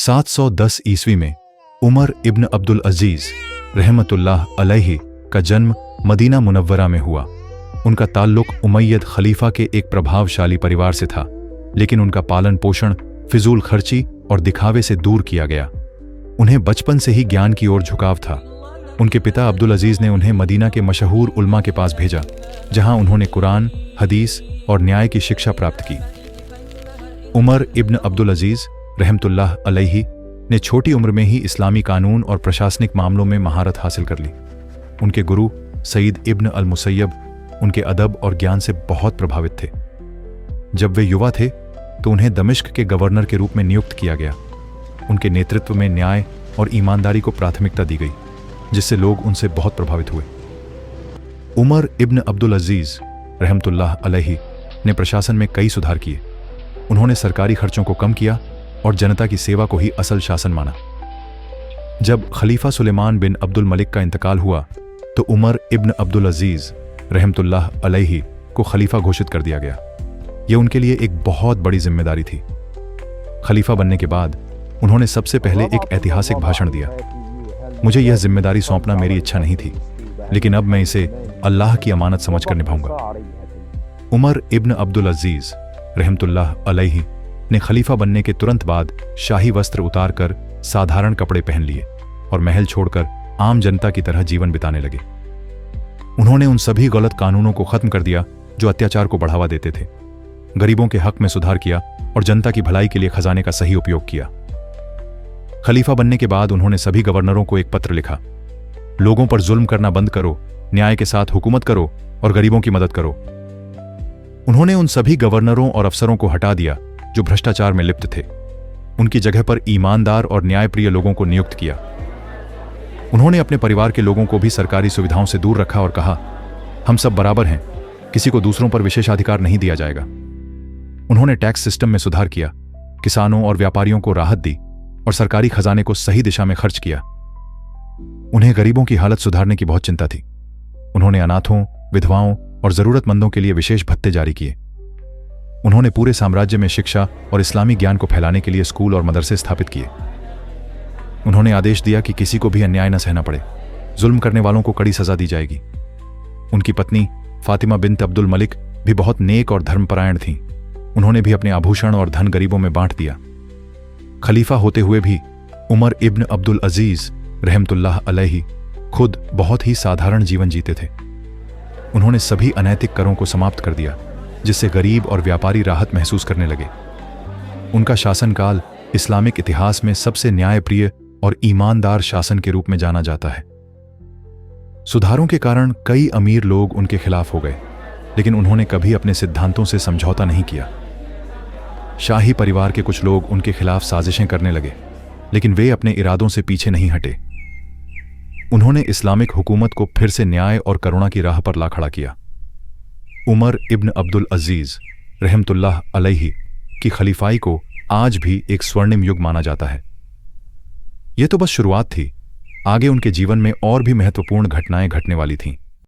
710 ईस्वी में उमर इब्न अब्दुल अजीज रहमतुल्लाह अलैहि का जन्म मदीना मुनव्वरा में हुआ। उनका ताल्लुक उमय्यद खलीफा के एक प्रभावशाली परिवार से था, लेकिन उनका पालन पोषण फिजूल खर्ची और दिखावे से दूर किया गया। उन्हें बचपन से ही ज्ञान की ओर झुकाव था। उनके पिता अब्दुल अजीज ने उन्हें मदीना के मशहूर उलमा के पास भेजा, जहां उन्होंने कुरान, हदीस और न्याय की शिक्षा प्राप्त की। उमर इब्न अब्दुल अजीज रहमतुल्लाह अलैहि ने छोटी उम्र में ही इस्लामी कानून और प्रशासनिक मामलों में महारत हासिल कर ली। उनके गुरु सईद इब्न अल मुसय्यब उनके अदब और ज्ञान से बहुत प्रभावित थे। जब वे युवा थे तो उन्हें दमिश्क के गवर्नर के रूप में नियुक्त किया गया। उनके नेतृत्व में न्याय और ईमानदारी को प्राथमिकता दी गई, जिससे लोग उनसे बहुत प्रभावित हुए। उमर इब्न अब्दुल अजीज रहमतुल्लाह अलैहि ने प्रशासन में कई सुधार किए। उन्होंने सरकारी खर्चों को कम किया और जनता की सेवा को ही असल शासन माना। जब खलीफा सुलेमान बिन अब्दुल मलिक का इंतकाल हुआ तो उमर इब्न अब्दुल अजीज रहमतुल्लाह अलैहि को खलीफा घोषित कर दिया गया। यह उनके लिए एक बहुत बड़ी जिम्मेदारी थी। खलीफा बनने के बाद उन्होंने सबसे पहले एक ऐतिहासिक भाषण दिया। मुझे यह जिम्मेदारी सौंपना मेरी इच्छा नहीं थी, लेकिन अब मैं इसे अल्लाह की अमानत समझकर निभाऊंगा। उमर इब्न अब्दुल अजीज रहमतुल्लाह अलैहि ने खलीफा बनने के तुरंत बाद शाही वस्त्र उतारकर साधारण कपड़े पहन लिए और महल छोड़कर आम जनता की तरह जीवन बिताने लगे। उन्होंने उन सभी गलत कानूनों को खत्म कर दिया जो अत्याचार को बढ़ावा देते थे, गरीबों के हक में सुधार किया और जनता की भलाई के लिए खजाने का सही उपयोग किया। खलीफा बनने के बाद उन्होंने सभी गवर्नरों को एक पत्र लिखा। लोगों पर जुल्म करना बंद करो, न्याय के साथ हुकूमत करो और गरीबों की मदद करो। उन्होंने उन सभी गवर्नरों और अफसरों को हटा दिया जो भ्रष्टाचार में लिप्त थे। उनकी जगह पर ईमानदार और न्यायप्रिय लोगों को नियुक्त किया। उन्होंने अपने परिवार के लोगों को भी सरकारी सुविधाओं से दूर रखा और कहा, हम सब बराबर हैं, किसी को दूसरों पर विशेषाधिकार नहीं दिया जाएगा। उन्होंने टैक्स सिस्टम में सुधार किया, किसानों और व्यापारियों को राहत दी और सरकारी खजाने को सही दिशा में खर्च किया। उन्हें गरीबों की हालत सुधारने की बहुत चिंता थी। उन्होंने अनाथों, विधवाओं और जरूरतमंदों के लिए विशेष भत्ते जारी किए। उन्होंने पूरे साम्राज्य में शिक्षा और इस्लामी ज्ञान को फैलाने के लिए स्कूल और मदरसे स्थापित किए। उन्होंने आदेश दिया कि किसी को भी अन्याय न सहना पड़े, जुल्म करने वालों को कड़ी सजा दी जाएगी। उनकी पत्नी फातिमा बिन्त अब्दुल मलिक भी बहुत नेक और धर्मपरायण थीं। उन्होंने भी अपने आभूषण और धन गरीबों में बांट दिया। खलीफा होते हुए भी उमर इब्न अब्दुल अजीज रहमतुल्लाह अलैहि खुद बहुत ही साधारण जीवन जीते थे। उन्होंने सभी अनैतिक करों को समाप्त कर दिया, जिससे गरीब और व्यापारी राहत महसूस करने लगे। उनका शासनकाल इस्लामिक इतिहास में सबसे न्यायप्रिय और ईमानदार शासन के रूप में जाना जाता है। सुधारों के कारण कई अमीर लोग उनके खिलाफ हो गए, लेकिन उन्होंने कभी अपने सिद्धांतों से समझौता नहीं किया। शाही परिवार के कुछ लोग उनके खिलाफ साजिशें करने लगे, लेकिन वे अपने इरादों से पीछे नहीं हटे। उन्होंने इस्लामिक हुकूमत को फिर से न्याय और करुणा की राह पर ला खड़ा किया। उमर इब्न अब्दुल अजीज रहमतुल्लाह अलैहि की खलीफाई को आज भी एक स्वर्णिम युग माना जाता है। यह तो बस शुरुआत थी, आगे उनके जीवन में और भी महत्वपूर्ण घटनाएं घटने वाली थीं।